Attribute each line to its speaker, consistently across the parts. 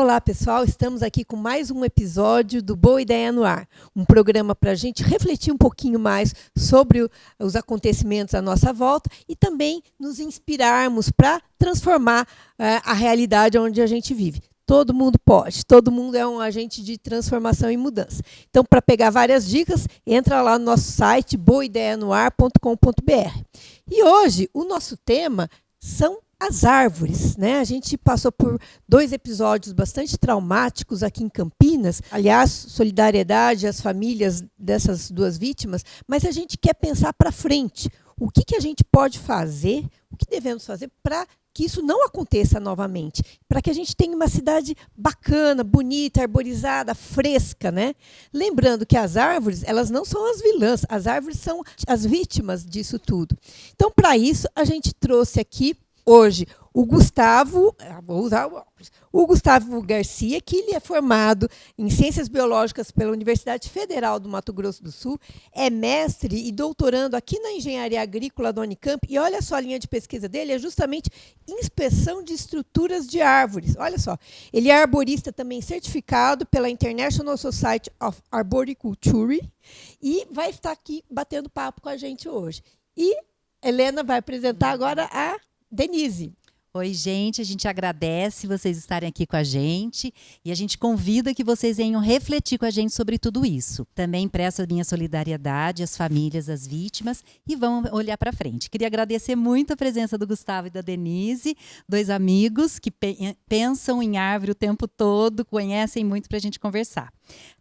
Speaker 1: Olá, pessoal. Estamos aqui com mais um episódio do Boa Ideia no Ar, um programa para a gente refletir um pouquinho mais sobre os acontecimentos à nossa volta e também nos inspirarmos para transformar a realidade onde a gente vive. Todo mundo pode, todo mundo é um agente de transformação e mudança. Então, para pegar várias dicas, entra lá no nosso site boaideianoar.com.br. E hoje, o nosso tema são as árvores, né? A gente passou por 2 episódios bastante traumáticos aqui em Campinas. Aliás, solidariedade às famílias dessas 2 vítimas, mas a gente quer pensar para frente. O que a gente pode fazer, o que devemos fazer para que isso não aconteça novamente, para que a gente tenha uma cidade bacana, bonita, arborizada, fresca, né? Lembrando que as árvores, elas não são as vilãs, as árvores são as vítimas disso tudo. Então, para isso, a gente trouxe aqui hoje o Gustavo Garcia, que ele é formado em Ciências Biológicas pela Universidade Federal do Mato Grosso do Sul, é mestre e doutorando aqui na Engenharia Agrícola da Unicamp, e olha só, a linha de pesquisa dele é justamente inspeção de estruturas de árvores. Olha só, ele é arborista também certificado pela International Society of Arboriculture e vai estar aqui batendo papo com a gente hoje. E Helena vai apresentar agora a Denise.
Speaker 2: Oi, gente, a gente agradece vocês estarem aqui com a gente e a gente convida que vocês venham refletir com a gente sobre tudo isso. Também presto a minha solidariedade às famílias das vítimas e vamos olhar para frente. Queria agradecer muito a presença do Gustavo e da Denise, 2 amigos que pensam em árvore o tempo todo, conhecem muito para a gente conversar.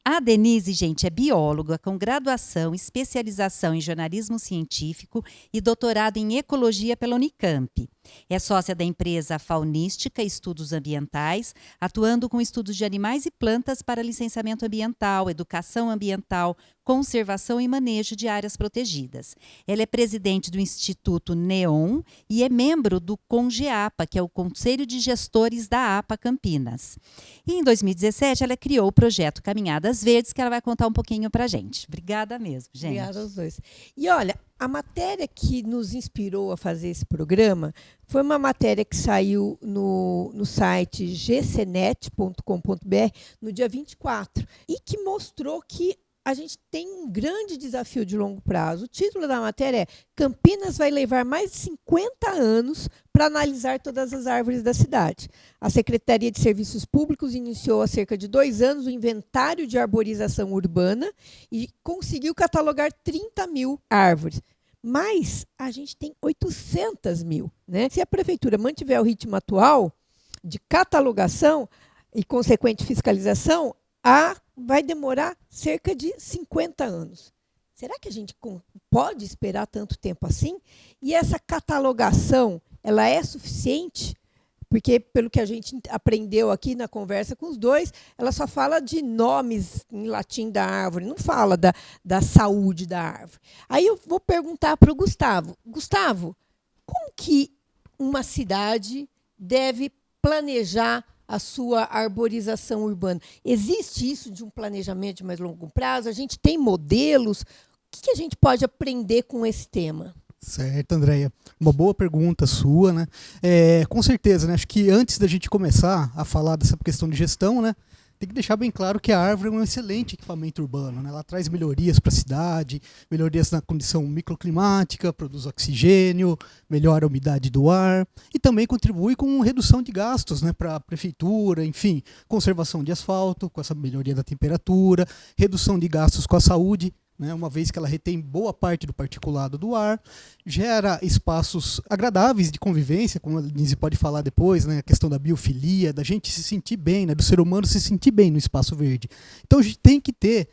Speaker 2: A Denise, gente, é bióloga com graduação, especialização em jornalismo científico e doutorado em ecologia pela Unicamp. É sócia da empresa Faunística Estudos Ambientais, atuando com estudos de animais e plantas para licenciamento ambiental, educação ambiental, conservação e manejo de áreas protegidas. Ela é presidente do Instituto NEON e é membro do CONGEAPA, que é o Conselho de Gestores da APA Campinas. E em 2017, ela criou o projeto Caminhadas Verdes, que ela vai contar um pouquinho para a gente. Obrigada mesmo, gente.
Speaker 1: Obrigada aos 2. E olha, a matéria que nos inspirou a fazer esse programa foi uma matéria que saiu no site gcnet.com.br no dia 24 e que mostrou que a gente tem um grande desafio de longo prazo. O título da matéria é Campinas vai levar mais de 50 anos para analisar todas as árvores da cidade. A Secretaria de Serviços Públicos iniciou há cerca de 2 anos o inventário de arborização urbana e conseguiu catalogar 30 mil árvores. Mas a gente tem 800 mil. Né? Se a prefeitura mantiver o ritmo atual de catalogação e consequente fiscalização, vai demorar cerca de 50 anos. Será que a gente pode esperar tanto tempo assim? E essa catalogação, ela é suficiente? Porque, pelo que a gente aprendeu aqui na conversa com os 2, ela só fala de nomes em latim da árvore, não fala da saúde da árvore. Aí eu vou perguntar para o Gustavo. Gustavo, como que uma cidade deve planejar a sua arborização urbana? Existe isso de um planejamento de mais longo prazo? A gente tem modelos? O que a gente pode aprender com esse tema?
Speaker 3: Certo, Andréia. Uma boa pergunta sua, né? Com certeza, né? Acho que antes da gente começar a falar dessa questão de gestão, né, tem que deixar bem claro que a árvore é um excelente equipamento urbano, né? Ela traz melhorias para a cidade, melhorias na condição microclimática, produz oxigênio, melhora a umidade do ar e também contribui com redução de gastos, né, para a prefeitura, enfim, conservação de asfalto, com essa melhoria da temperatura, redução de gastos com a saúde, né, uma vez que ela retém boa parte do particulado do ar, gera espaços agradáveis de convivência, como a Denise pode falar depois, né, a questão da biofilia, da gente se sentir bem, né, do ser humano se sentir bem no espaço verde. Então a gente tem que ter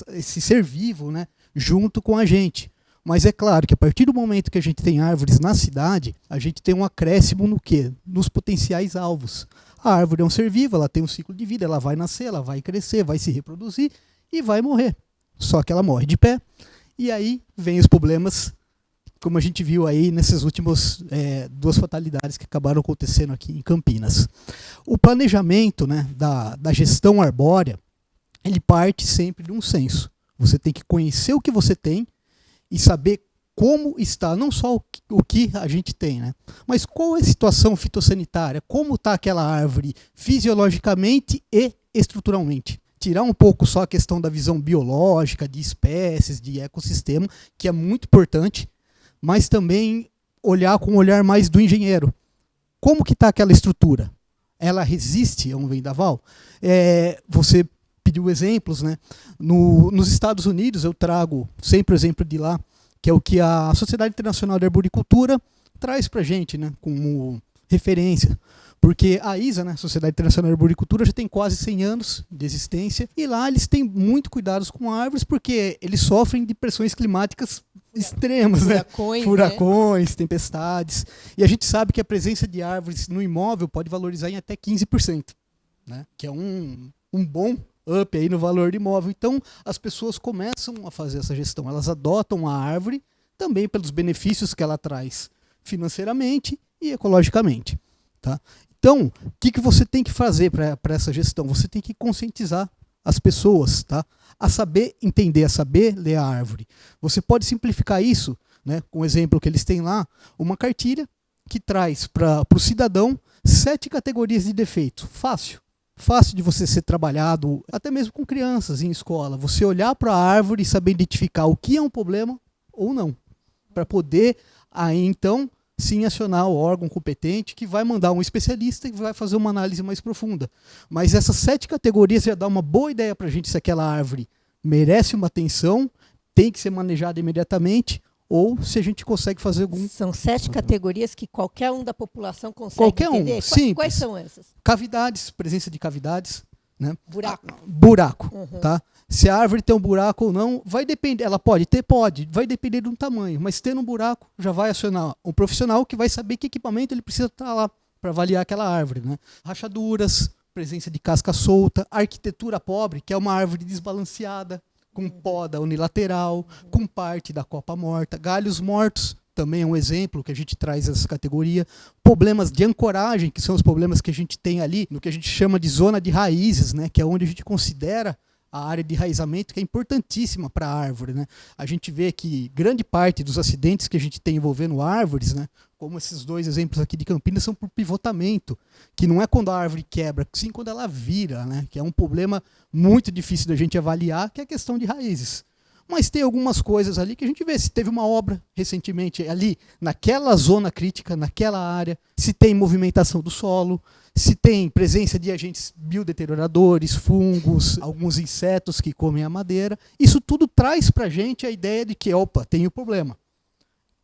Speaker 3: esse ser vivo, né, junto com a gente. Mas é claro que a partir do momento que a gente tem árvores na cidade, a gente tem um acréscimo no quê? Nos potenciais alvos. A árvore é um ser vivo, ela tem um ciclo de vida, ela vai nascer, ela vai crescer, vai se reproduzir e vai morrer. Só que ela morre de pé, e aí vem os problemas, como a gente viu aí nessas últimas 2 fatalidades que acabaram acontecendo aqui em Campinas. O planejamento, né, da gestão arbórea, ele parte sempre de um senso. Você tem que conhecer o que você tem e saber como está, não só o que a gente tem, né? Mas qual é a situação fitossanitária, como está aquela árvore fisiologicamente e estruturalmente. Tirar um pouco só a questão da visão biológica, de espécies, de ecossistema, que é muito importante, mas também olhar com um olhar mais do engenheiro. Como que está aquela estrutura? Ela resiste a um vendaval? Você pediu exemplos, né? Nos Estados Unidos, eu trago sempre o exemplo de lá, que é o que a Sociedade Internacional de Arboricultura traz para a gente, né, como referência. Porque a ISA, né, Sociedade Internacional de Arboricultura, já tem quase 100 anos de existência, e lá eles têm muito cuidados com árvores, porque eles sofrem de pressões climáticas extremas, furacões, tempestades. E a gente sabe que a presença de árvores no imóvel pode valorizar em até 15%, né, que é um bom up aí no valor do imóvel. Então, as pessoas começam a fazer essa gestão. Elas adotam a árvore também pelos benefícios que ela traz financeiramente e ecologicamente. Tá? Então, o que você tem que fazer para essa gestão? Você tem que conscientizar as pessoas, tá? A saber entender, a saber ler a árvore. Você pode simplificar isso, né, com o exemplo que eles têm lá, uma cartilha que traz para o cidadão 7 categorias de defeito. Fácil de você ser trabalhado, até mesmo com crianças em escola. Você olhar para a árvore e saber identificar o que é um problema ou não. Para poder, aí então, sim acionar o órgão competente que vai mandar um especialista e vai fazer uma análise mais profunda. Mas essas 7 categorias já dá uma boa ideia para a gente se aquela árvore merece uma atenção, tem que ser manejada imediatamente, ou se a gente consegue fazer algum...
Speaker 1: São 7 categorias que qualquer um da população consegue entender?
Speaker 3: Simples.
Speaker 1: Quais são essas?
Speaker 3: Cavidades, presença de cavidades. Né?
Speaker 1: Buraco.
Speaker 3: Tá? Se a árvore tem um buraco ou não, vai depender. Ela pode ter? Pode. Vai depender de um tamanho. Mas tendo um buraco, já vai acionar um profissional que vai saber que equipamento ele precisa estar lá para avaliar aquela árvore. Né? Rachaduras, presença de casca solta, arquitetura pobre, que é uma árvore desbalanceada, com poda unilateral, com parte da copa morta, galhos mortos, também é um exemplo que a gente traz essa categoria. Problemas de ancoragem, que são os problemas que a gente tem ali, no que a gente chama de zona de raízes, né, que é onde a gente considera a área de enraizamento, que é importantíssima para a árvore. Né? A gente vê que grande parte dos acidentes que a gente tem envolvendo árvores, né, como esses 2 exemplos aqui de Campinas, são por pivotamento, que não é quando a árvore quebra, sim quando ela vira, né, que é um problema muito difícil da gente avaliar, que é a questão de raízes. Mas tem algumas coisas ali que a gente vê, se teve uma obra recentemente ali, naquela zona crítica, naquela área, se tem movimentação do solo, se tem presença de agentes biodeterioradores, fungos, alguns insetos que comem a madeira. Isso tudo traz para a gente a ideia de que, opa, tem um problema.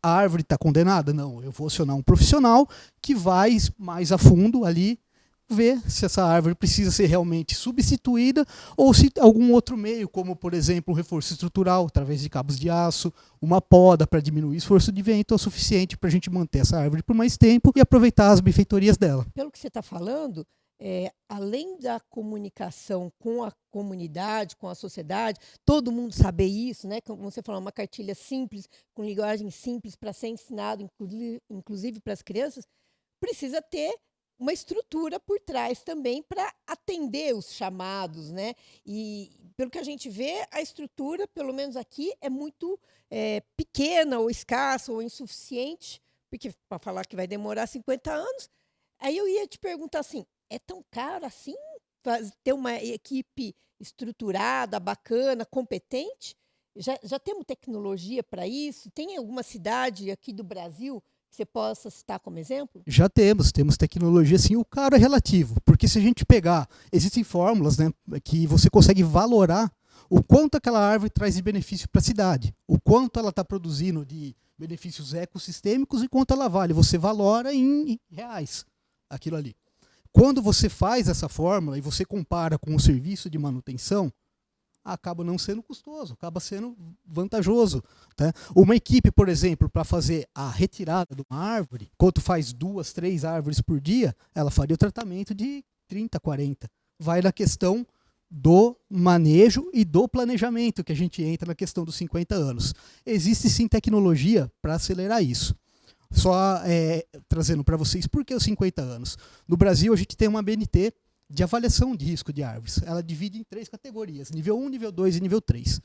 Speaker 3: A árvore está condenada? Não, eu vou acionar um profissional que vai mais a fundo ali, ver se essa árvore precisa ser realmente substituída ou se algum outro meio, como por exemplo um reforço estrutural através de cabos de aço, uma poda para diminuir o esforço de vento é o suficiente para a gente manter essa árvore por mais tempo e aproveitar as benfeitorias dela.
Speaker 1: Pelo que você está falando, além da comunicação com a comunidade, com a sociedade, todo mundo saber isso, né? Como você falou, uma cartilha simples, com linguagem simples para ser ensinado, inclusive para as crianças, precisa ter uma estrutura por trás também para atender os chamados, né? E pelo que a gente vê, a estrutura, pelo menos aqui, é muito pequena ou escassa ou insuficiente, porque para falar que vai demorar 50 anos, aí eu ia te perguntar assim, é tão caro assim ter uma equipe estruturada, bacana, competente? Já temos tecnologia para isso? Tem alguma cidade aqui do Brasil que você possa citar como exemplo?
Speaker 3: Já temos tecnologia, sim. O caro é relativo, porque se a gente pegar, existem fórmulas, né, que você consegue valorar o quanto aquela árvore traz de benefício para a cidade, o quanto ela está produzindo de benefícios ecossistêmicos e quanto ela vale. Você valora em reais aquilo ali. Quando você faz essa fórmula e você compara com o serviço de manutenção, acaba não sendo custoso, acaba sendo vantajoso. Tá? Uma equipe, por exemplo, para fazer a retirada de uma árvore, quando faz 2, 3 árvores por dia, ela faria o tratamento de 30, 40. Vai na questão do manejo e do planejamento, que a gente entra na questão dos 50 anos. Existe sim tecnologia para acelerar isso. Só trazendo para vocês por que os 50 anos. No Brasil, a gente tem uma BNT de avaliação de risco de árvores. Ela divide em 3 categorias, nível 1, nível 2 e nível 3.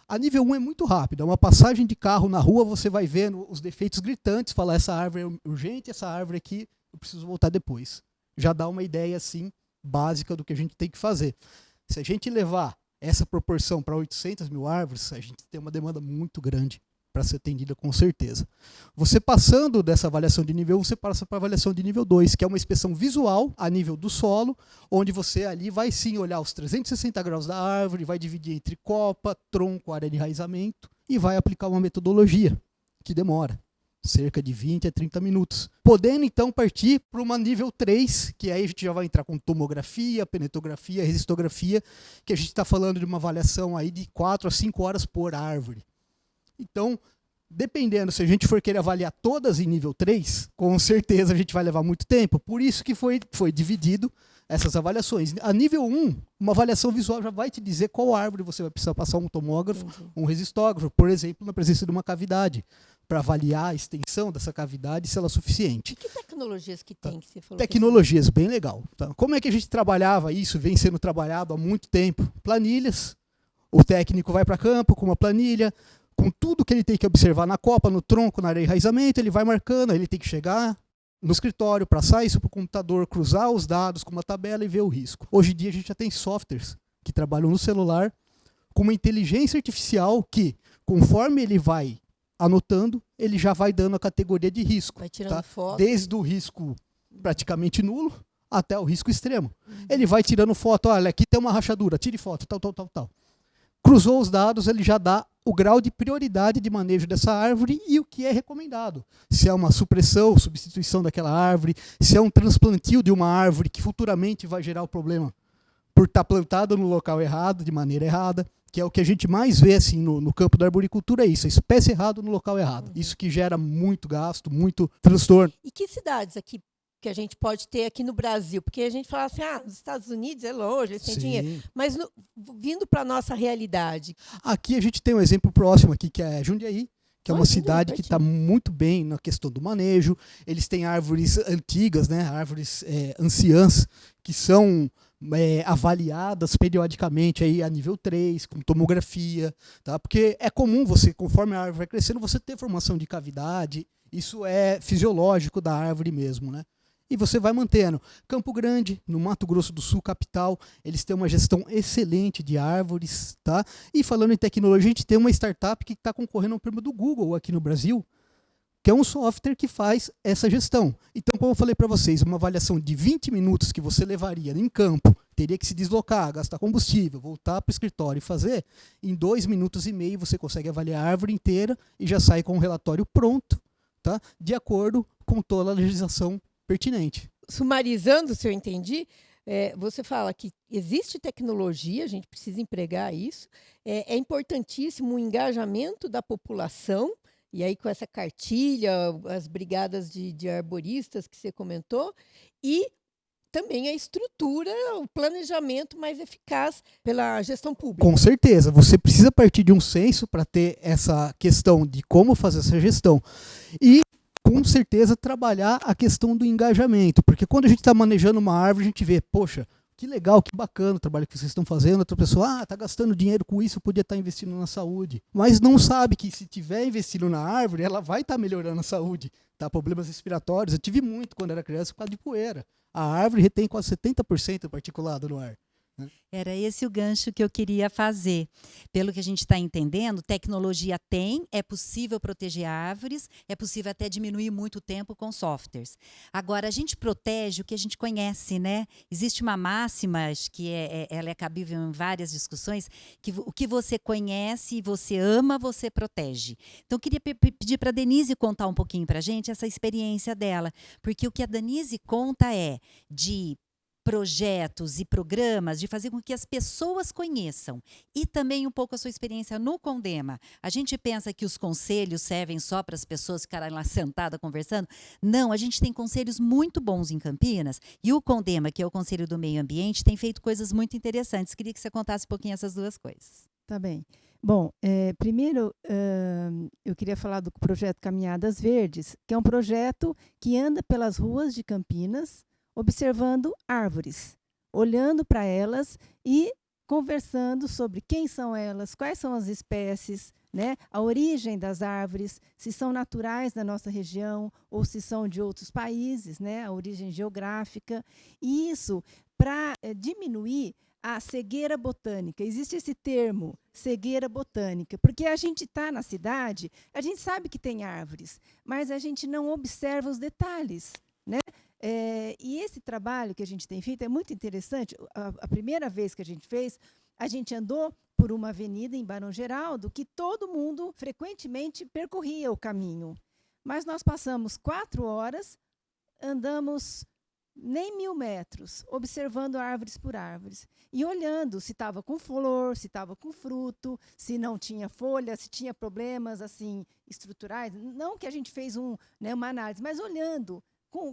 Speaker 3: A nível 1 é muito rápido, é uma passagem de carro na rua, você vai vendo os defeitos gritantes, falar essa árvore é urgente, essa árvore aqui eu preciso voltar depois. Já dá uma ideia assim básica do que a gente tem que fazer. Se a gente levar essa proporção para 800 mil árvores, a gente tem uma demanda muito grande para ser atendida com certeza. Você passando dessa avaliação de nível 1, você passa para a avaliação de nível 2, que é uma inspeção visual a nível do solo, onde você ali vai sim olhar os 360 graus da árvore, vai dividir entre copa, tronco, área de enraizamento e vai aplicar uma metodologia que demora cerca de 20 a 30 minutos. Podendo então partir para uma nível 3, que aí a gente já vai entrar com tomografia, penetrografia, resistografia, que a gente está falando de uma avaliação aí de 4 a 5 horas por árvore. Então, dependendo, se a gente for querer avaliar todas em nível 3, com certeza a gente vai levar muito tempo. Por isso que foi dividido essas avaliações. A nível 1, uma avaliação visual já vai te dizer qual árvore você vai precisar passar um tomógrafo, um resistógrafo, por exemplo, na presença de uma cavidade, para avaliar a extensão dessa cavidade, se ela é suficiente.
Speaker 1: E que tecnologias que tem que você falou?
Speaker 3: Tecnologias, bem legal. Tá? Como é que a gente trabalhava isso? Vem sendo trabalhado há muito tempo. Planilhas. O técnico vai para campo com uma planilha, com tudo que ele tem que observar na copa, no tronco, na área de enraizamento, ele vai marcando, ele tem que chegar no escritório, passar isso para o computador, cruzar os dados com uma tabela e ver o risco. Hoje em dia a gente já tem softwares que trabalham no celular com uma inteligência artificial que, conforme ele vai anotando, ele já vai dando a categoria de risco.
Speaker 1: Vai tirando foto.
Speaker 3: Desde o risco praticamente nulo até o risco extremo. Ele vai tirando foto, olha, aqui tem uma rachadura, tire foto, tal. Cruzou os dados, ele já dá o grau de prioridade de manejo dessa árvore e o que é recomendado. Se é uma supressão, substituição daquela árvore, se é um transplantio de uma árvore que futuramente vai gerar o problema por estar plantada no local errado, de maneira errada, que é o que a gente mais vê assim, no campo da arboricultura, é isso, a espécie errada no local errado. Isso que gera muito gasto, muito transtorno.
Speaker 1: E que cidades aqui que a gente pode ter aqui no Brasil? Porque a gente fala assim, nos Estados Unidos é longe, eles têm dinheiro. Mas vindo para a nossa realidade.
Speaker 3: Aqui a gente tem um exemplo próximo aqui, que é Jundiaí, que é uma cidade que está muito bem na questão do manejo. Eles têm árvores antigas, né, árvores anciãs, que são avaliadas periodicamente aí a nível 3, com tomografia, tá? Porque é comum você, conforme a árvore vai crescendo, você ter formação de cavidade, isso é fisiológico da árvore mesmo, né? E você vai mantendo. Campo Grande, no Mato Grosso do Sul, capital, eles têm uma gestão excelente de árvores, tá? E falando em tecnologia, a gente tem uma startup que está concorrendo ao prêmio do Google aqui no Brasil, que é um software que faz essa gestão. Então, como eu falei para vocês, uma avaliação de 20 minutos que você levaria em campo, teria que se deslocar, gastar combustível, voltar para o escritório e fazer, em 2 minutos e meio você consegue avaliar a árvore inteira e já sai com um relatório pronto, tá? De acordo com toda a legislação pertinente.
Speaker 1: Sumarizando, se eu entendi, você fala que existe tecnologia, a gente precisa empregar isso, é importantíssimo o engajamento da população, e aí com essa cartilha, as brigadas de arboristas que você comentou, e também a estrutura, o planejamento mais eficaz pela gestão pública.
Speaker 3: Com certeza, você precisa partir de um censo para ter essa questão de como fazer essa gestão. E com certeza trabalhar a questão do engajamento, porque quando a gente está manejando uma árvore, a gente vê, poxa, que legal, que bacana o trabalho que vocês estão fazendo, outra pessoa, está gastando dinheiro com isso, podia estar investindo na saúde, mas não sabe que se tiver investindo na árvore, ela vai estar melhorando a saúde, tá? Problemas respiratórios, eu tive muito quando era criança por causa de poeira, a árvore retém quase 70% do particulado no ar.
Speaker 2: Era esse o gancho que eu queria fazer. Pelo que a gente está entendendo, tecnologia tem, é possível proteger árvores, é possível até diminuir muito o tempo com softwares. Agora, a gente protege o que a gente conhece, né? Existe uma máxima, acho que ela é cabível em várias discussões, que o que você conhece e você ama, você protege. Então, eu queria pedir para a Denise contar um pouquinho para a gente essa experiência dela, porque o que a Denise conta é de projetos e programas de fazer com que as pessoas conheçam e também um pouco a sua experiência no Condema. A gente pensa que os conselhos servem só para as pessoas ficarem lá sentadas conversando. Não, a gente tem conselhos muito bons em Campinas e o Condema, que é o Conselho do Meio Ambiente, tem feito coisas muito interessantes. Queria que você contasse um pouquinho essas duas coisas.
Speaker 4: Tá bem. Bom, primeiro eu queria falar do projeto Caminhadas Verdes, que é um projeto que anda pelas ruas de Campinas observando árvores, olhando para elas e conversando sobre quem são elas, quais são as espécies, né? A origem das árvores, se são naturais da nossa região ou se são de outros países, né? A origem geográfica. E isso para diminuir a cegueira botânica. Existe esse termo, cegueira botânica, porque a gente está na cidade, a gente sabe que tem árvores, mas a gente não observa os detalhes, né? E esse trabalho que a gente tem feito é muito interessante. A primeira vez que a gente fez, a gente andou por uma avenida em Barão Geraldo que todo mundo frequentemente percorria o caminho. Mas nós passamos 4 horas, andamos nem 1000 metros, observando árvores por árvores. E olhando se estava com flor, se estava com fruto, se não tinha folha, se tinha problemas assim estruturais. Não que a gente fez uma análise, mas olhando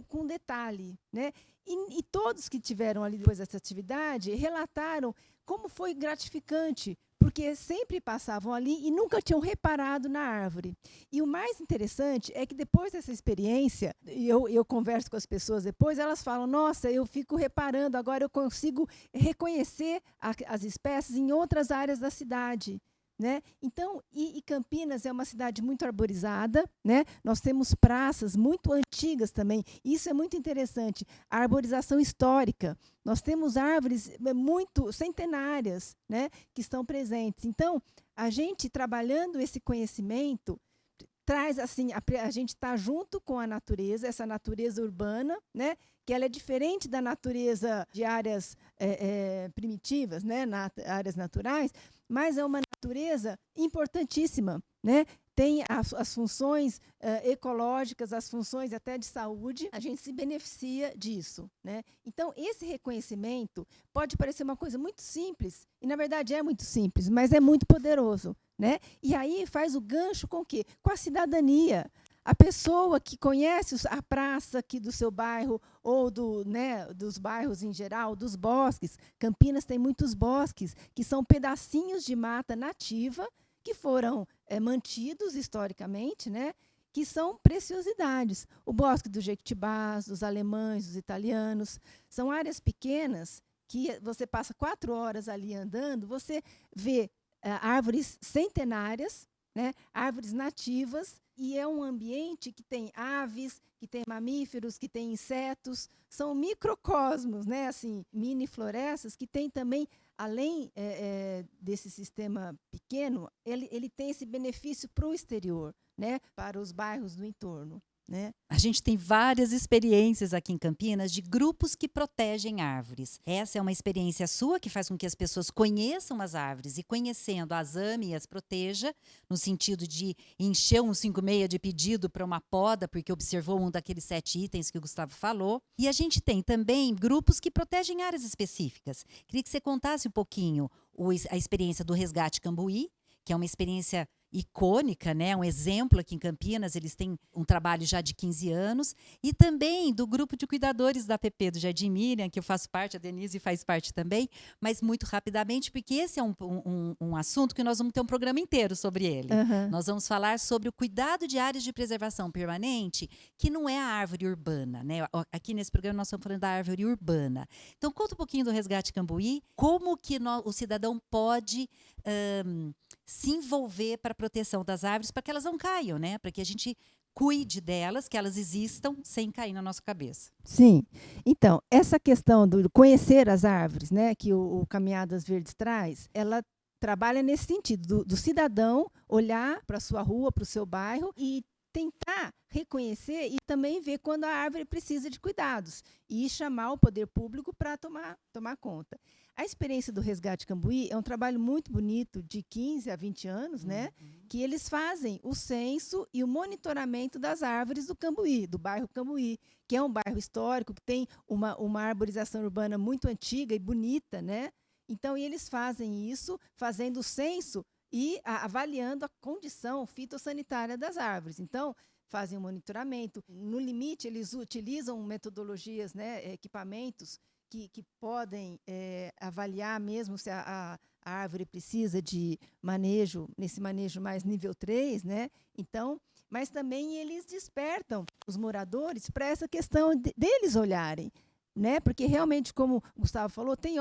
Speaker 4: com detalhe, né? E todos que tiveram ali depois dessa atividade relataram como foi gratificante, porque sempre passavam ali e nunca tinham reparado na árvore. E o mais interessante é que depois dessa experiência, eu converso com as pessoas depois, elas falam, nossa, eu fico reparando, agora eu consigo reconhecer as espécies em outras áreas da cidade. Né? Então, e Campinas é uma cidade muito arborizada, né? Nós temos praças muito antigas também, isso é muito interessante, a arborização histórica, nós temos árvores muito centenárias, né? Que estão presentes. Então, a gente trabalhando esse conhecimento, traz assim, a gente está junto com a natureza, essa natureza urbana, né? Que ela é diferente da natureza de áreas primitivas, né? Áreas naturais, mas é uma natureza importantíssima, né? Tem as funções ecológicas, as funções até de saúde, a gente se beneficia disso, né? Então, esse reconhecimento pode parecer uma coisa muito simples, e na verdade é muito simples, mas é muito poderoso, né? E aí faz o gancho com o quê? Com a cidadania. A pessoa que conhece a praça aqui do seu bairro, ou dos bairros em geral, dos bosques. Campinas tem muitos bosques, que são pedacinhos de mata nativa, que foram mantidos historicamente, né? Que são preciosidades. O bosque dos jequitibás, dos alemães, dos italianos, são áreas pequenas que você passa 4 horas ali andando, você vê árvores centenárias, né? Árvores nativas, e é um ambiente que tem aves, que tem mamíferos, que tem insetos, são microcosmos, né? Assim, mini florestas que tem também, além desse sistema pequeno, ele tem esse benefício para o exterior, né? Para os bairros do entorno. Né?
Speaker 2: A gente tem várias experiências aqui em Campinas de grupos que protegem árvores. Essa é uma experiência sua que faz com que as pessoas conheçam as árvores e, conhecendo, as ame e as proteja, no sentido de encher um 56 de pedido para uma poda, porque observou um daqueles 7 itens que o Gustavo falou. E a gente tem também grupos que protegem áreas específicas. Queria que você contasse um pouquinho a experiência do Resgate Cambuí, que é uma experiência icônica, né? Um exemplo aqui em Campinas, eles têm um trabalho já de 15 anos, e também do grupo de cuidadores da APP do Jardim Miriam, que eu faço parte, a Denise faz parte também, mas muito rapidamente, porque esse é um assunto que nós vamos ter um programa inteiro sobre ele.
Speaker 4: Uhum.
Speaker 2: Nós vamos falar sobre o cuidado de áreas de preservação permanente, que não é a árvore urbana, né? Aqui nesse programa nós estamos falando da árvore urbana. Então, conta um pouquinho do Resgate Cambuí, como que o cidadão pode se envolver para a proteção das árvores, para que elas não caiam, né? Para que a gente cuide delas, que elas existam sem cair na nossa cabeça.
Speaker 4: Sim. Então, essa questão do conhecer as árvores, né, que o Caminhadas Verdes traz, ela trabalha nesse sentido, do cidadão olhar para a sua rua, para o seu bairro e tentar reconhecer e também ver quando a árvore precisa de cuidados e chamar o poder público para tomar conta. A experiência do Resgate Cambuí é um trabalho muito bonito, de 15 a 20 anos, né? Que eles fazem o censo e o monitoramento das árvores do Cambuí, do bairro Cambuí, que é um bairro histórico, que tem uma arborização urbana muito antiga e bonita, né? Então, eles fazem isso, fazendo o censo e avaliando a condição fitossanitária das árvores. Então, fazem um monitoramento. No limite, eles utilizam metodologias, né, equipamentos que podem avaliar mesmo se a árvore precisa de manejo, nesse manejo mais nível 3, né? Então, mas também eles despertam os moradores para essa questão deles olharem. né? Porque realmente, como o Gustavo falou, tem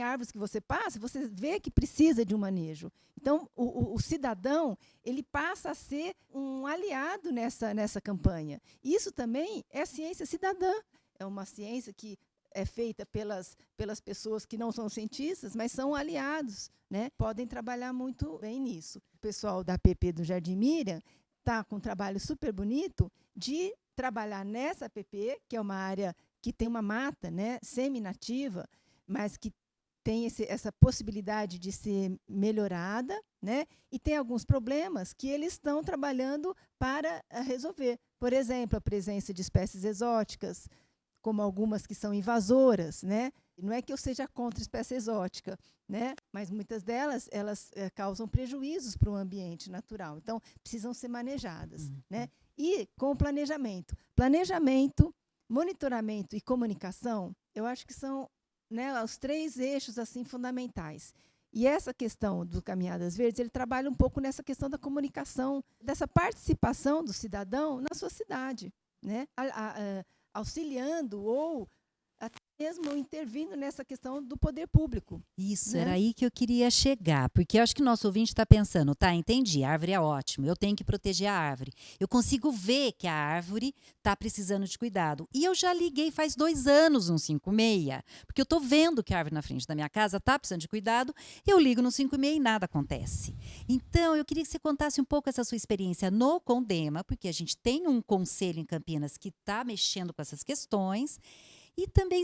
Speaker 4: árvores que você passa, você vê que precisa de um manejo. Então, o cidadão, ele passa a ser um aliado nessa campanha. Isso também é ciência cidadã. É uma ciência que é feita pelas pessoas que não são cientistas, mas são aliados, né? Podem trabalhar muito bem nisso. O pessoal da APP do Jardim Miriam está com um trabalho super bonito de trabalhar nessa APP, que é uma área que tem uma mata, né, semi-nativa, mas que tem essa possibilidade de ser melhorada, né, e tem alguns problemas que eles estão trabalhando para resolver. Por exemplo, a presença de espécies exóticas, como algumas que são invasoras, né? Não é que eu seja contra a espécie exótica, né? Mas muitas delas elas causam prejuízos para o ambiente natural. Então, precisam ser manejadas, né? E com o planejamento. Planejamento, monitoramento e comunicação, eu acho que são, né, os 3 eixos assim fundamentais. E essa questão do Caminhadas Verdes, ele trabalha um pouco nessa questão da comunicação, dessa participação do cidadão na sua cidade, né? Auxiliando ou até mesmo intervindo nessa questão do poder público.
Speaker 2: Isso,
Speaker 4: né?
Speaker 2: era aí que eu queria chegar, porque eu acho que o nosso ouvinte está pensando, tá, entendi, a árvore é ótimo, eu tenho que proteger a árvore. Eu consigo ver que a árvore está precisando de cuidado. E eu já liguei faz 2 anos no 56, porque eu estou vendo que a árvore na frente da minha casa está precisando de cuidado, eu ligo no 56 e nada acontece. Então, eu queria que você contasse um pouco essa sua experiência no Condema, porque a gente tem um conselho em Campinas que está mexendo com essas questões. E também,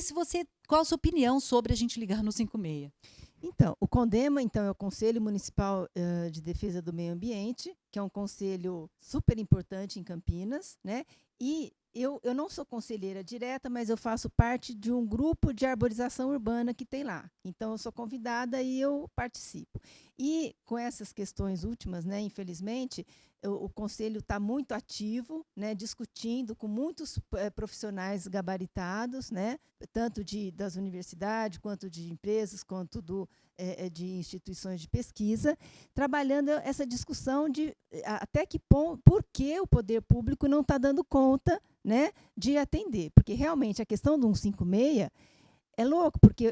Speaker 2: qual a sua opinião sobre a gente ligar no 56?
Speaker 4: Então, o Condema é o Conselho Municipal de Defesa do Meio Ambiente, que é um conselho super importante em Campinas, né? E eu não sou conselheira direta, mas eu faço parte de um grupo de arborização urbana que tem lá. Então, eu sou convidada e eu participo. E com essas questões últimas, né, infelizmente, o Conselho está muito ativo, né, discutindo com muitos profissionais gabaritados, né, tanto das universidades, quanto de empresas, quanto de instituições de pesquisa, trabalhando essa discussão de até que ponto, por que o poder público não está dando conta, né, de atender. Porque realmente a questão do 156 é louco, porque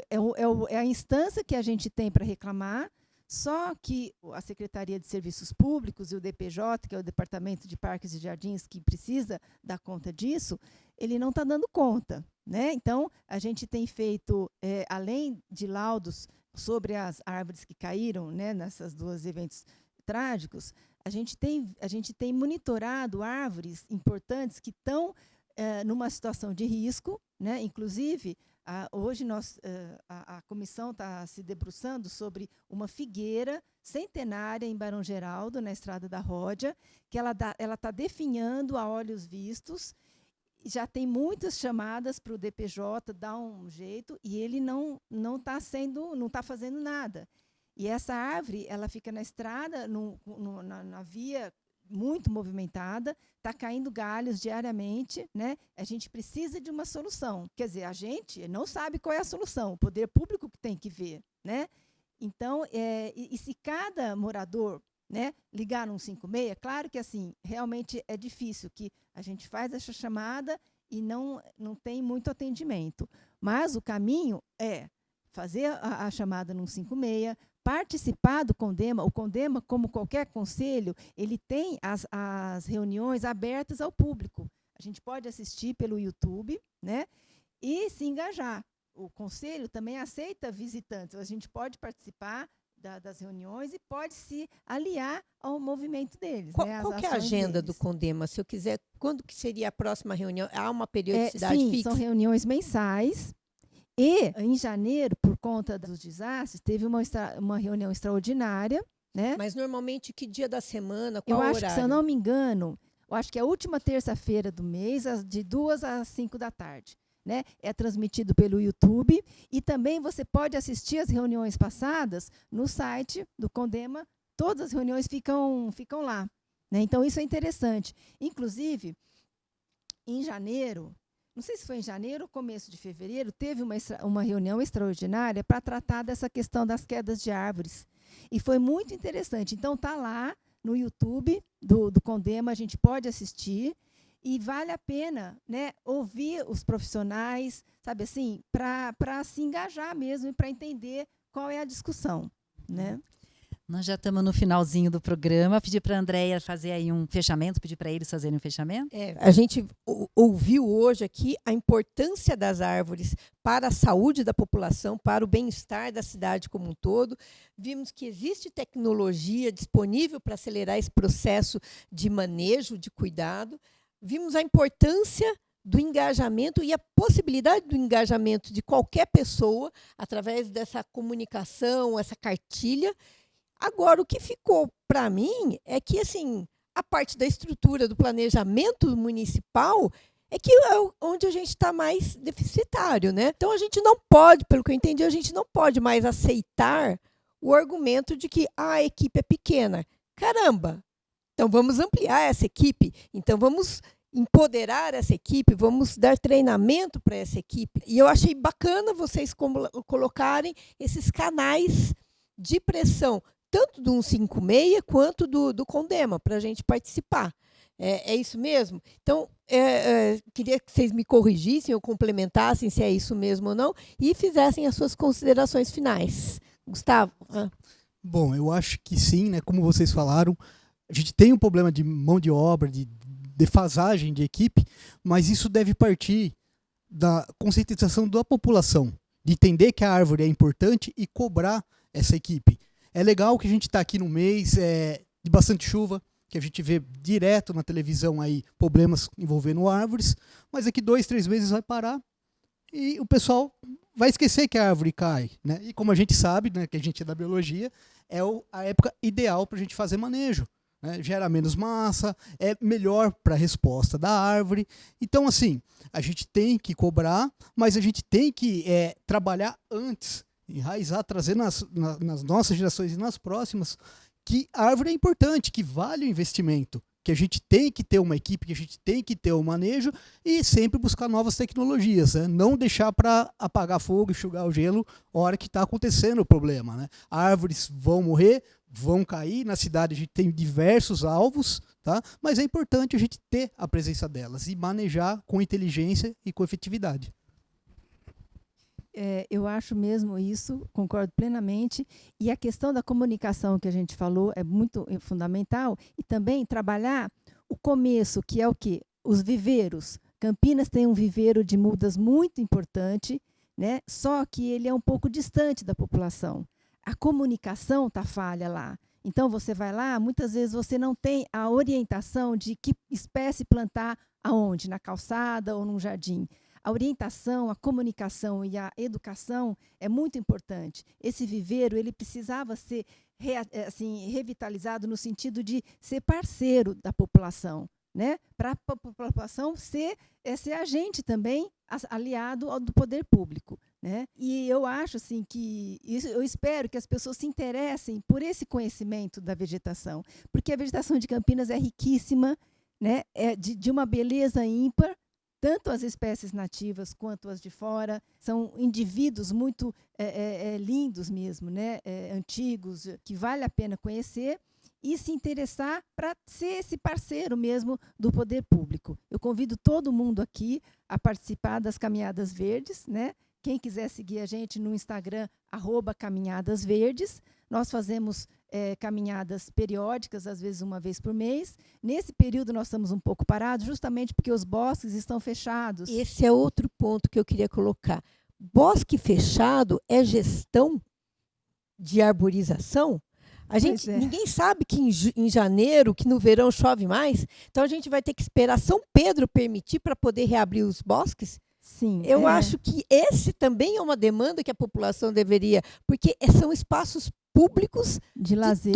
Speaker 4: é a instância que a gente tem para reclamar. Só que a Secretaria de Serviços Públicos e o DPJ, que é o Departamento de Parques e Jardins, que precisa dar conta disso, ele não está dando conta, né? Então, a gente tem feito, além de laudos sobre as árvores que caíram, né, nesses 2 eventos trágicos, a gente tem monitorado árvores importantes que estão numa situação de risco, né? Inclusive, hoje a comissão está se debruçando sobre uma figueira centenária em Barão Geraldo, na Estrada da Ródia, que ela está definhando a olhos vistos. Já tem muitas chamadas para o DPJ dar um jeito e ele não está fazendo nada. E essa árvore, ela fica na estrada, na via muito movimentada, está caindo galhos diariamente, né? A gente precisa de uma solução. Quer dizer, a gente não sabe qual é a solução, o poder público que tem que ver, né? Então, e se cada morador, né, ligar no 156, claro que assim, realmente é difícil, que a gente faz essa chamada e não tem muito atendimento. Mas o caminho é fazer a chamada no 156, participar do Condema. O Condema, como qualquer conselho, ele tem as reuniões abertas ao público. A gente pode assistir pelo YouTube, né, e se engajar. O conselho também aceita visitantes. A gente pode participar das reuniões e pode se aliar ao movimento deles.
Speaker 1: Qual que é a agenda do Condema? Se eu quiser, quando que seria a próxima reunião? Há uma periodicidade
Speaker 4: sim,
Speaker 1: fixa?
Speaker 4: São reuniões mensais. E, em janeiro, por conta dos desastres, teve uma reunião extraordinária, né?
Speaker 1: Mas, normalmente, que dia da semana? Qual
Speaker 4: eu acho
Speaker 1: horário?
Speaker 4: que, se eu não me engano, eu acho que é a última terça-feira do mês, de 2 às 5 da tarde. Né? É transmitido pelo YouTube. E também você pode assistir as reuniões passadas no site do Condema. Todas as reuniões ficam lá. Né? Então, isso é interessante. Inclusive, em janeiro... Não sei se foi em janeiro ou começo de fevereiro, teve uma reunião extraordinária para tratar dessa questão das quedas de árvores. E foi muito interessante. Então, está lá no YouTube do Condema, a gente pode assistir. E vale a pena, né, ouvir os profissionais, sabe assim, para se engajar mesmo e para entender qual é a discussão, né?
Speaker 2: Nós já estamos no finalzinho do programa. Pedir para a Andréia fazer aí um fechamento, pedir para eles fazerem um fechamento.
Speaker 1: A gente ouviu hoje aqui a importância das árvores para a saúde da população, para o bem-estar da cidade como um todo. Vimos que existe tecnologia disponível para acelerar esse processo de manejo, de cuidado. Vimos a importância do engajamento e a possibilidade do engajamento de qualquer pessoa através dessa comunicação, essa cartilha. Agora, o que ficou para mim é que, assim, a parte da estrutura do planejamento municipal é que é onde a gente está mais deficitário, né? Então, a gente não pode, pelo que eu entendi, a gente não pode mais aceitar o argumento de que a equipe é pequena. Caramba! Então, vamos ampliar essa equipe. Então, vamos empoderar essa equipe, vamos dar treinamento para essa equipe. E eu achei bacana vocês colocarem esses canais de pressão, tanto do 156 quanto do Condema, para a gente participar. É isso mesmo? Então, queria que vocês me corrigissem ou complementassem se é isso mesmo ou não e fizessem as suas considerações finais. Gustavo?
Speaker 3: Bom, eu acho que sim, né? Como vocês falaram, a gente tem um problema de mão de obra, de defasagem de equipe, mas isso deve partir da conscientização da população, de entender que a árvore é importante e cobrar essa equipe. É legal que a gente está aqui no mês de bastante chuva, que a gente vê direto na televisão aí problemas envolvendo árvores, mas daqui 2, 3 meses vai parar e o pessoal vai esquecer que a árvore cai, né? E como a gente sabe, né, que a gente é da biologia, é a época ideal para a gente fazer manejo, né? Gera menos massa, é melhor para a resposta da árvore. Então, assim, a gente tem que cobrar, mas a gente tem que trabalhar antes, enraizar, trazer nas nossas gerações e nas próximas, que a árvore é importante, que vale o investimento, que a gente tem que ter uma equipe, que a gente tem que ter um manejo e sempre buscar novas tecnologias, né? Não deixar para apagar fogo, enxugar o gelo na hora que está acontecendo o problema, né? Árvores vão morrer, vão cair, na cidade a gente tem diversos alvos, tá? Mas é importante a gente ter a presença delas e manejar com inteligência e com efetividade.
Speaker 4: Eu acho mesmo isso, concordo plenamente. E a questão da comunicação que a gente falou é muito fundamental. E também trabalhar o começo, que é o quê? Os viveiros. Campinas tem um viveiro de mudas muito importante, né? Só que ele é um pouco distante da população. A comunicação está falha lá. Então, você vai lá, muitas vezes você não tem a orientação de que espécie plantar aonde, na calçada ou num jardim. A orientação, a comunicação e a educação é muito importante. Esse viveiro ele precisava ser revitalizado no sentido de ser parceiro da população, né? Para a população ser agente também, aliado ao do poder público, né? E eu acho assim, que eu espero que as pessoas se interessem por esse conhecimento da vegetação, porque a vegetação de Campinas é riquíssima, né? É de uma beleza ímpar. Tanto as espécies nativas quanto as de fora são indivíduos muito lindos mesmo, né? Antigos, que vale a pena conhecer e se interessar para ser esse parceiro mesmo do poder público. Eu convido todo mundo aqui a participar das Caminhadas Verdes, né? Quem quiser seguir a gente no Instagram, @caminhadasverdes. Nós fazemos caminhadas periódicas, às vezes uma vez por mês. Nesse período nós estamos um pouco parados, justamente porque os bosques estão fechados.
Speaker 1: Esse é outro ponto que eu queria colocar. Bosque fechado é gestão de arborização? Ninguém sabe que em janeiro, que no verão chove mais, então a gente vai ter que esperar São Pedro permitir para poder reabrir os bosques?
Speaker 4: Sim.
Speaker 1: Eu acho que esse também é uma demanda que a população deveria, porque são espaços públicos
Speaker 4: de lazer,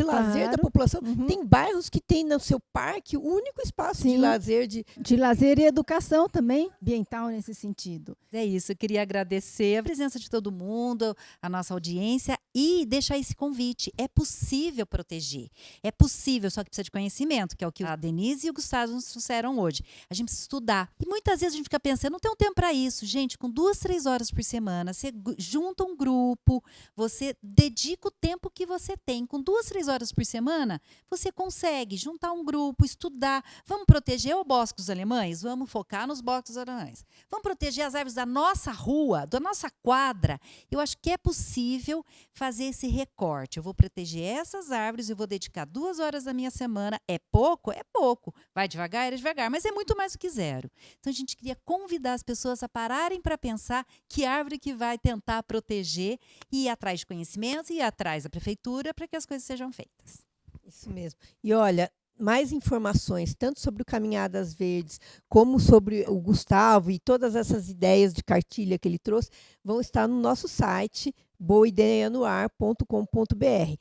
Speaker 1: lazer da população.
Speaker 4: Uhum.
Speaker 1: Tem bairros que tem no seu parque o único espaço de lazer.
Speaker 4: De lazer e educação também, ambiental nesse sentido.
Speaker 2: É isso, eu queria agradecer a presença de todo mundo, a nossa audiência E deixar esse convite. É possível proteger. É possível, só que precisa de conhecimento, que é o que a Denise e o Gustavo nos trouxeram hoje. A gente precisa estudar. E muitas vezes a gente fica pensando, não tenho tempo para isso. Gente, com 2, 3 horas por semana, você junta um grupo, você dedica o tempo que você tem. Com 2, 3 horas por semana, você consegue juntar um grupo, estudar. Vamos proteger o bosque dos alemães? Vamos focar nos bosques dos alemães. Vamos proteger as árvores da nossa rua, da nossa quadra. Eu acho que é possível fazer esse recorte. Eu vou proteger essas árvores, eu vou dedicar 2 horas da minha semana. É pouco? É pouco. Vai devagar? É devagar, mas é muito mais do que zero. Então, a gente queria convidar as pessoas a pararem para pensar que árvore que vai tentar proteger e ir atrás de conhecimentos e ir atrás da prefeitura para que as coisas sejam feitas.
Speaker 1: Isso mesmo. E olha, mais informações, tanto sobre o Caminhadas Verdes, como sobre o Gustavo e todas essas ideias de cartilha que ele trouxe, vão estar no nosso site, boaideianoar.com.br.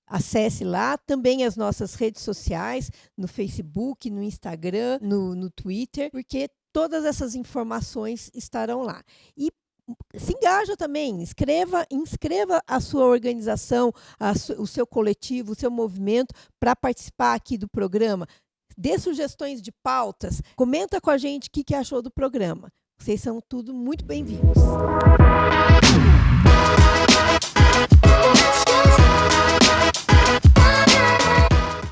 Speaker 1: Acesse lá também as nossas redes sociais, no Facebook, no Instagram, no Twitter, porque todas essas informações estarão lá. E se engaja também, inscreva a sua organização, o seu coletivo, o seu movimento para participar aqui do programa. Dê sugestões de pautas, comenta com a gente o que achou do programa. Vocês são tudo muito bem-vindos.